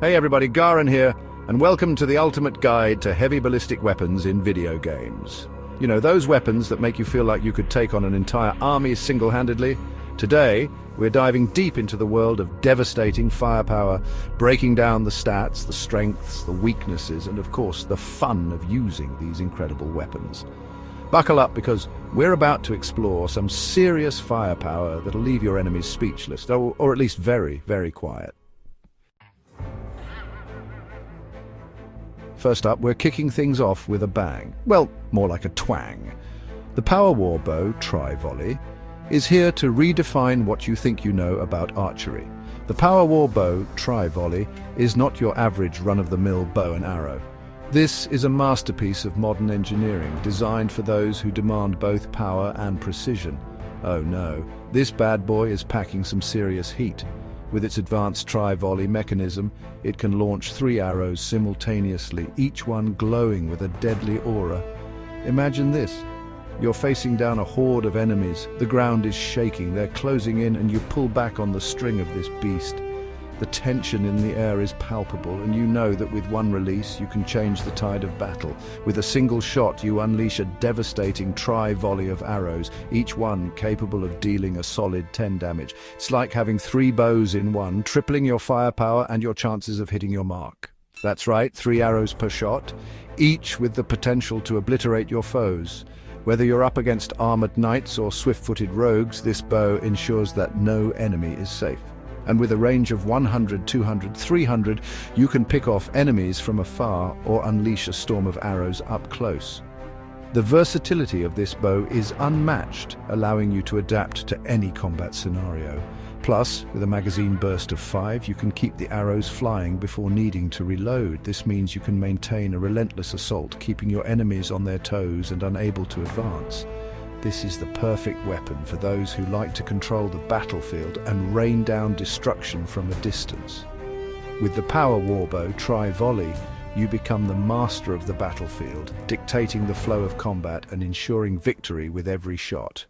Hey everybody, Garin here, and welcome to the ultimate guide to heavy ballistic weapons in video games. You know, those weapons that make you feel like you could take on an entire army single-handedly? Today, we're diving deep into the world of devastating firepower, breaking down the stats, the strengths, the weaknesses, and of course, the fun of using these incredible weapons. Buckle up because we're about to explore some serious firepower that'll leave your enemies speechless, or at least very, very quiet. First up, we're kicking things off with a bang. Well, more like a twang. The Power War Bow Tri-Volley is here to redefine what you think you know about archery. The Power War Bow Tri-Volley is not your average run-of-the-mill bow and arrow. This is a masterpiece of modern engineering, designed for those who demand both power and precision. Oh no, this bad boy is packing some serious heat. With its advanced tri-volley mechanism, it can launch 3 arrows simultaneously, each one glowing with a deadly aura. Imagine this. You're facing down a horde of enemies. The ground is shaking, they're closing in, and you pull back on the string of this beast. The tension in the air is palpable, and you know that with one release you can change the tide of battle. With a single shot you unleash a devastating tri-volley of arrows, each one capable of dealing a solid 10 damage. It's like having 3 bows in one, tripling your firepower and your chances of hitting your mark. That's right, 3 arrows per shot, each with the potential to obliterate your foes. Whether you're up against armored knights or swift-footed rogues, this bow ensures that no enemy is safe. And with a range of 100, 200, 300, you can pick off enemies from afar or unleash a storm of arrows up close. The versatility of this bow is unmatched, allowing you to adapt to any combat scenario. Plus, with a magazine burst of 5, you can keep the arrows flying before needing to reload. This means you can maintain a relentless assault, keeping your enemies on their toes and unable to advance. This is the perfect weapon for those who like to control the battlefield and rain down destruction from a distance. With the Power Warbow Tri-Volley, you become the master of the battlefield, dictating the flow of combat and ensuring victory with every shot.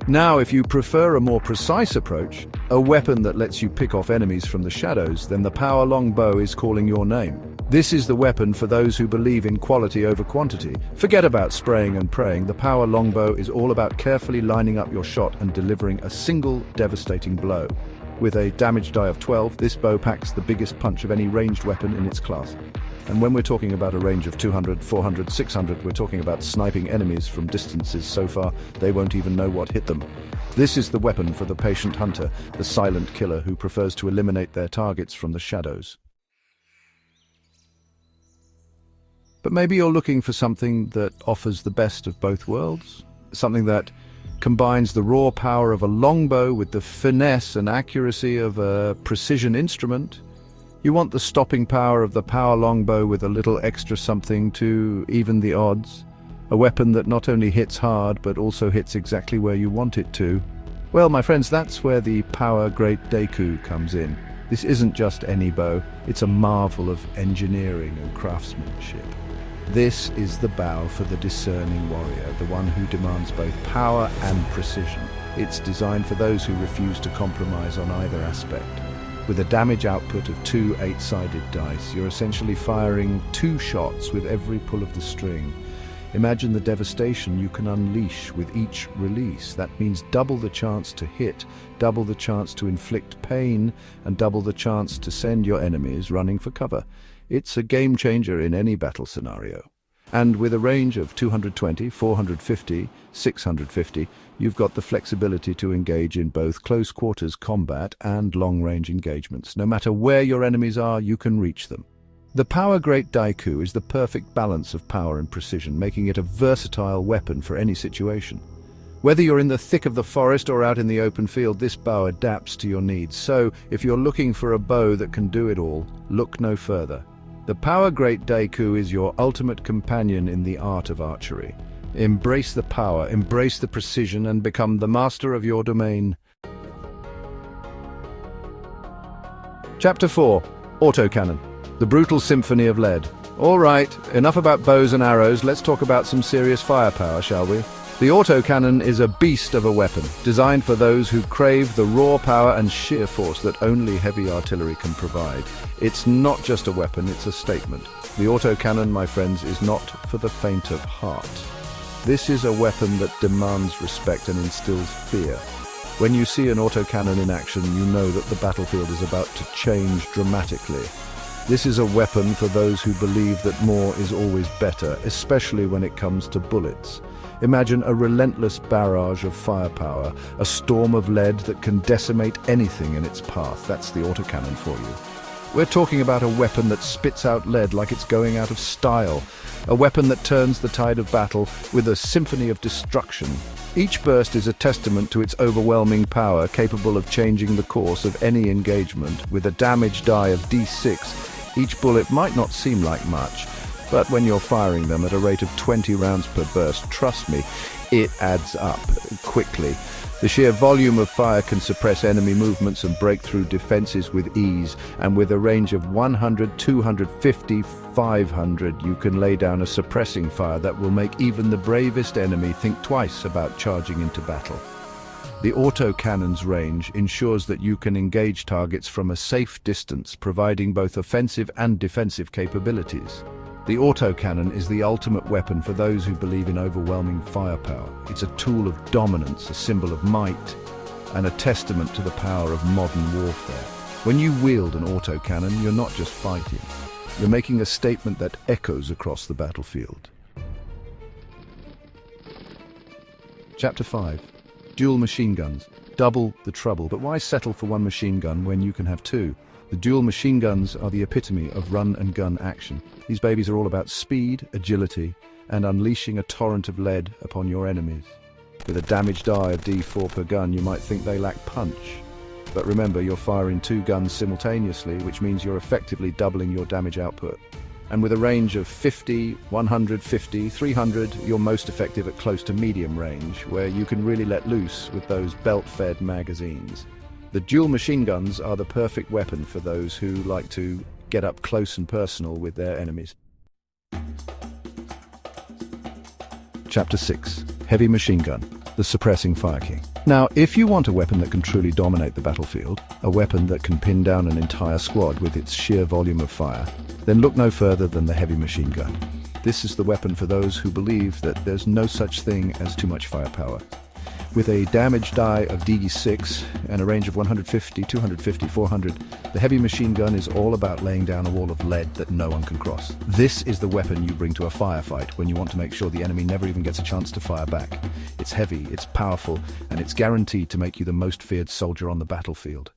Now, if you prefer a more precise approach, a weapon that lets you pick off enemies from the shadows, then the Power Longbow is calling your name. This is the weapon for those who believe in quality over quantity. Forget about spraying and praying. The Power Longbow is all about carefully lining up your shot and delivering a single devastating blow. With a damage die of 12, this bow packs the biggest punch of any ranged weapon in its class. And when we're talking about a range of 200, 400, 600, we're talking about sniping enemies from distances so far they won't even know what hit them. This is the weapon for the patient hunter, the silent killer who prefers to eliminate their targets from the shadows. But maybe you're looking for something that offers the best of both worlds? Something that combines the raw power of a longbow with the finesse and accuracy of a precision instrument? You want the stopping power of the Power Longbow with a little extra something to even the odds? A weapon that not only hits hard, but also hits exactly where you want it to? Well, my friends, that's where the Power Great Deku comes in. This isn't just any bow, it's a marvel of engineering and craftsmanship. This is the bow for the discerning warrior, the one who demands both power and precision. It's designed for those who refuse to compromise on either aspect. With a damage output of 2 8-sided dice, you're essentially firing 2 shots with every pull of the string. Imagine the devastation you can unleash with each release. That means double the chance to hit, double the chance to inflict pain, and double the chance to send your enemies running for cover. It's a game changer in any battle scenario. And with a range of 220, 450, 650, you've got the flexibility to engage in both close quarters combat and long-range engagements. No matter where your enemies are, you can reach them. The Power Great Deku is the perfect balance of power and precision, making it a versatile weapon for any situation. Whether you're in the thick of the forest or out in the open field, this bow adapts to your needs. So, if you're looking for a bow that can do it all, look no further. The Power Great Deku is your ultimate companion in the art of archery. Embrace the power, embrace the precision, and become the master of your domain. Chapter 4. Autocannon. The brutal symphony of lead. All right, enough about bows and arrows, let's talk about some serious firepower, shall we? The autocannon is a beast of a weapon, designed for those who crave the raw power and sheer force that only heavy artillery can provide. It's not just a weapon, it's a statement. The autocannon, my friends, is not for the faint of heart. This is a weapon that demands respect and instills fear. When you see an autocannon in action, you know that the battlefield is about to change dramatically. This is a weapon for those who believe that more is always better, especially when it comes to bullets. Imagine a relentless barrage of firepower, a storm of lead that can decimate anything in its path. That's the autocannon for you. We're talking about a weapon that spits out lead like it's going out of style, a weapon that turns the tide of battle with a symphony of destruction. Each burst is a testament to its overwhelming power, capable of changing the course of any engagement. With a damage die of D6, each bullet might not seem like much, but when you're firing them at a rate of 20 rounds per burst, trust me, it adds up quickly. The sheer volume of fire can suppress enemy movements and break through defenses with ease, and with a range of 100, 250, 500, you can lay down a suppressing fire that will make even the bravest enemy think twice about charging into battle. The autocannon's range ensures that you can engage targets from a safe distance, providing both offensive and defensive capabilities. The autocannon is the ultimate weapon for those who believe in overwhelming firepower. It's a tool of dominance, a symbol of might, and a testament to the power of modern warfare. When you wield an autocannon, you're not just fighting. You're making a statement that echoes across the battlefield. Chapter 5. Dual machine guns. Double the trouble. But why settle for one machine gun when you can have two? The dual machine guns are the epitome of run-and-gun action. These babies are all about speed, agility, and unleashing a torrent of lead upon your enemies. With a damage die of D4 per gun, you might think they lack punch. But remember, you're firing two guns simultaneously, which means you're effectively doubling your damage output. And with a range of 50, 150, 300, you're most effective at close to medium range, where you can really let loose with those belt-fed magazines. The dual machine guns are the perfect weapon for those who like to get up close and personal with their enemies. Chapter 6. Heavy machine gun, the suppressing fire king. Now, if you want a weapon that can truly dominate the battlefield, a weapon that can pin down an entire squad with its sheer volume of fire, then look no further than the heavy machine gun. This is the weapon for those who believe that there's no such thing as too much firepower. With a damage die of D6 and a range of 150, 250, 400, the heavy machine gun is all about laying down a wall of lead that no one can cross. This is the weapon you bring to a firefight when you want to make sure the enemy never even gets a chance to fire back. It's heavy, it's powerful, and it's guaranteed to make you the most feared soldier on the battlefield.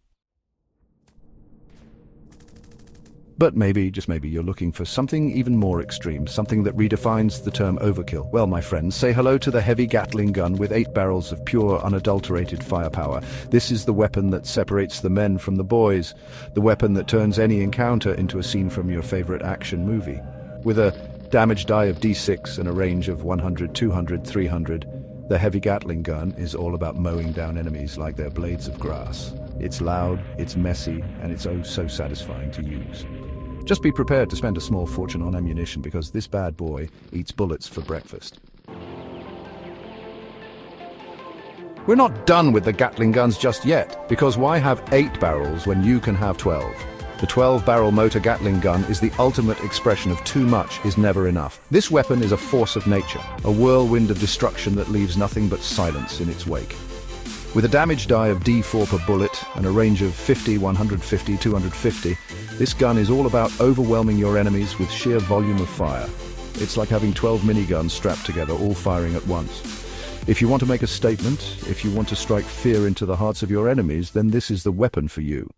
But maybe, just maybe, you're looking for something even more extreme, something that redefines the term overkill. Well, my friends, say hello to the heavy Gatling gun with 8 barrels of pure, unadulterated firepower. This is the weapon that separates the men from the boys, the weapon that turns any encounter into a scene from your favorite action movie. With a damage die of D6 and a range of 100, 200, 300, the heavy Gatling gun is all about mowing down enemies like they're blades of grass. It's loud, it's messy, and it's oh so satisfying to use. Just be prepared to spend a small fortune on ammunition, because this bad boy eats bullets for breakfast. We're not done with the Gatling guns just yet, because why have 8 barrels when you can have 12? The 12-barrel motor Gatling gun is the ultimate expression of too much is never enough. This weapon is a force of nature, a whirlwind of destruction that leaves nothing but silence in its wake. With a damage die of D4 per bullet and a range of 50, 150, 250, this gun is all about overwhelming your enemies with sheer volume of fire. It's like having 12 miniguns strapped together, all firing at once. If you want to make a statement, if you want to strike fear into the hearts of your enemies, then this is the weapon for you.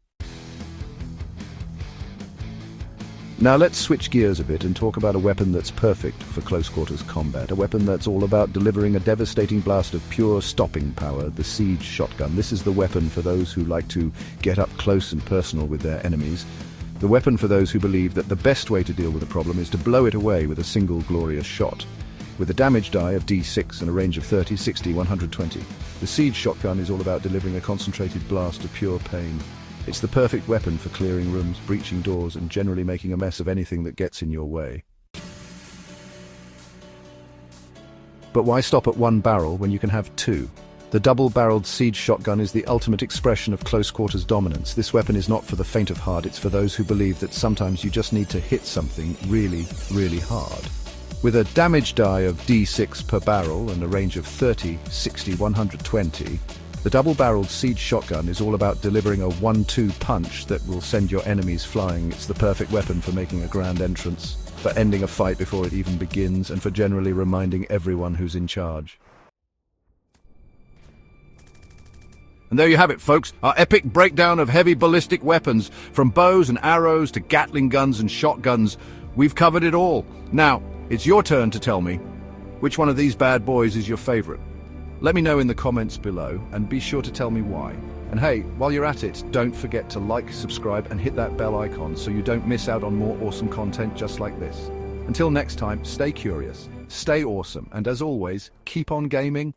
Now let's switch gears a bit and talk about a weapon that's perfect for close quarters combat, a weapon that's all about delivering a devastating blast of pure stopping power, the siege shotgun. This is the weapon for those who like to get up close and personal with their enemies, the weapon for those who believe that the best way to deal with a problem is to blow it away with a single glorious shot. With a damage die of D6 and a range of 30, 60, 120, the siege shotgun is all about delivering a concentrated blast of pure pain. It's the perfect weapon for clearing rooms, breaching doors, and generally making a mess of anything that gets in your way. But why stop at one barrel when you can have two? The double-barreled siege shotgun is the ultimate expression of close-quarters dominance. This weapon is not for the faint of heart, it's for those who believe that sometimes you just need to hit something really, really hard. With a damage die of D6 per barrel and a range of 30, 60, 120, the double-barreled siege shotgun is all about delivering a 1-2 punch that will send your enemies flying. It's the perfect weapon for making a grand entrance, for ending a fight before it even begins, and for generally reminding everyone who's in charge. And there you have it, folks, our epic breakdown of heavy ballistic weapons, from bows and arrows to Gatling guns and shotguns. We've covered it all. Now, it's your turn to tell me, which one of these bad boys is your favorite? Let me know in the comments below, and be sure to tell me why. And hey, while you're at it, don't forget to like, subscribe, and hit that bell icon so you don't miss out on more awesome content just like this. Until next time, stay curious, stay awesome, and as always, keep on gaming.